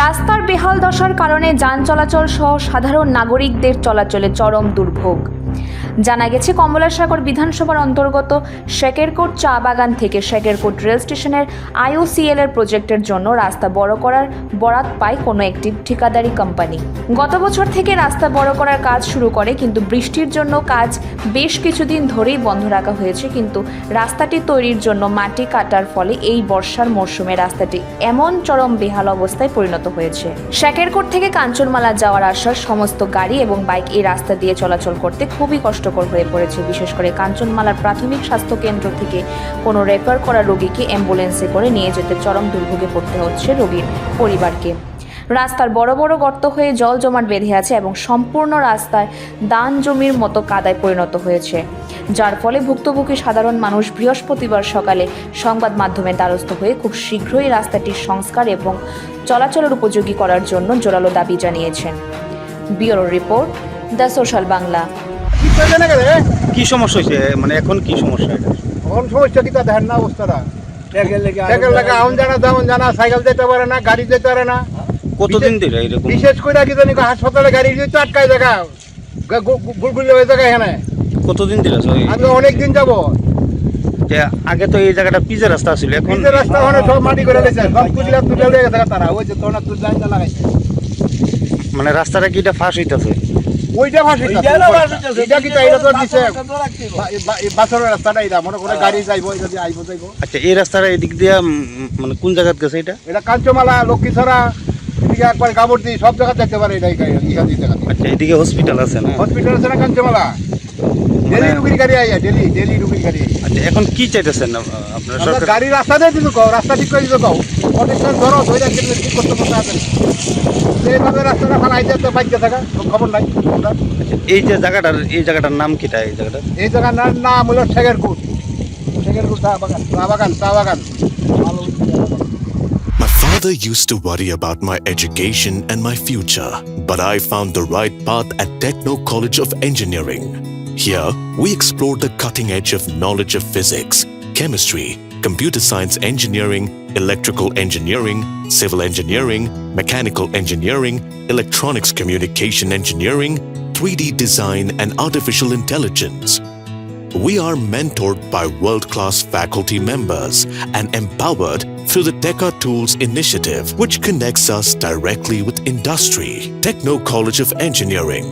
রাস্তার বেহাল দশার কারণে যান চলাচল সহ সাধারণ নাগরিকদের চলাচলে চরম দুর্ভোগ। জানা গেছে, কমলাসাগর বিধানসভার অন্তর্গত শেকেরকোট চা বাগান থেকে শেকেরকোট রেল স্টেশনের IOCL এর প্রজেক্টের জন্য রাস্তা বড় করার বরাত পায় কোনো একটি ঠিকাদারি কোম্পানি। গত বছর থেকে রাস্তা বড় করার কাজ শুরু করে, কিন্তু বৃষ্টির জন্য কাজ বেশ কিছুদিন ধরেই বন্ধ রাখা হয়েছে। কিন্তু রাস্তাটি তৈরির জন্য মাটি কাটার ফলে এই বর্ষার মরশুমে রাস্তাটি এমন চরম বেহাল অবস্থায় পরিণত হয়েছে। শেকেরকোট থেকে কাঞ্চনমালা যাওয়ার আসার সমস্ত গাড়ি এবং বাইক এই রাস্তা দিয়ে চলাচল করতে খুবই কষ্টকর হয়ে পড়েছে। বিশেষ করে কাঞ্চনমালার প্রাথমিক স্বাস্থ্য কেন্দ্র থেকে কোনো রেফার করা রোগীকে অ্যাম্বুলেন্সে করে নিয়ে যেতে চরম দুর্ভোগে পড়তে হচ্ছে রোগীর পরিবারকে। রাস্তার বড় বড় গর্ত হয়ে জল জমাট বেঁধে আছে এবং সম্পূর্ণ রাস্তায় দান জমির মতো কাদায় পরিণত হয়েছে, যার ফলে ভুক্তভোগী সাধারণ মানুষ বৃহস্পতিবার সকালে সংবাদ মাধ্যমের দ্বারস্থ হয়ে খুব শীঘ্রই রাস্তাটির সংস্কার এবং চলাচলের উপযোগী করার জন্য জোরালো দাবি জানিয়েছেন। Bureau report, the social Bangla. কি সমস্যা হয়েছে, মানে এখন কি সমস্যা? এখন সমস্যা কি তা দেখেন না অবস্থাটা। সাইকেল লাগা আউন জানা যেমন জানা, সাইকেল যেতে পারে না, গাড়ি যেতে পারে না। কতদিন ধরে এরকম? বিশেষ করে কি জানি হাসপাতালে গাড়ি যেতে আটকায় জায়গা গুলগুলি হয়ে জায়গা এখানে। কতদিন ধরে? আমি অনেকদিন যাবো। আগে তো এই জায়গাটা পিচের রাস্তা ছিল, এখন পিচের রাস্তা ওখানে সব মাটি করে দিয়েছে, সব কুচলা তুলে দিয়ে গেছে তারা। ওই যে তোনা তুল লাইনটা লাগাইছে, মানে রাস্তাটা কি এটা ফাঁস হইতাছে? ওইটা ফাঁসি এটা কি এটা তো দিছে বাসের রাস্তাটা। এটা মনে করে গাড়ি যাইবো, এটা দিয়ে আইবো যাইবো। আচ্ছা, এই রাস্তাটা এদিক দিয়ে মানে কোন জায়গা গেছে এটা? এটা কাঞ্চমালা, লক্ষ্মীছড়া, এদিকে একবার গাবর্দি সব জায়গা যেতে পারে। এটা এখান থেকে। আচ্ছা, এদিকে হসপিটাল আছে না? হসপিটাল আছে না কাঞ্চমালা, ডেলি রুগীর গাড়ি আইয়া, ডেলি রুগীর গাড়ি। আচ্ছা, এখন কি চাইতেছেন আপনার সরকার? গাড়ি রাস্তা দিয়ে দিতে কও, রাস্তা ঠিক করে দিতে কও। অনেকক্ষণ ধরো ধরে ঠিক করতে করতে আসেন, এইভাবে রাস্তাটা ফালাই যেতে বাইকে থাকা খবর নাই। আচ্ছা, এই জায়গাটার নাম কিটা? এই জায়গার নাম হলো শেকেরকোট চা বাগান। My father used to worry about my education and my future, but I found the right path at Techno College of Engineering. Here, we explored the cutting edge of knowledge of physics, chemistry, computer science engineering, electrical engineering, civil engineering, mechanical engineering, electronics communication engineering, 3D design, and artificial intelligence. We are mentored by world-class faculty members and empowered through the Teka Tools initiative, which connects us directly with industry. Techno College of Engineering,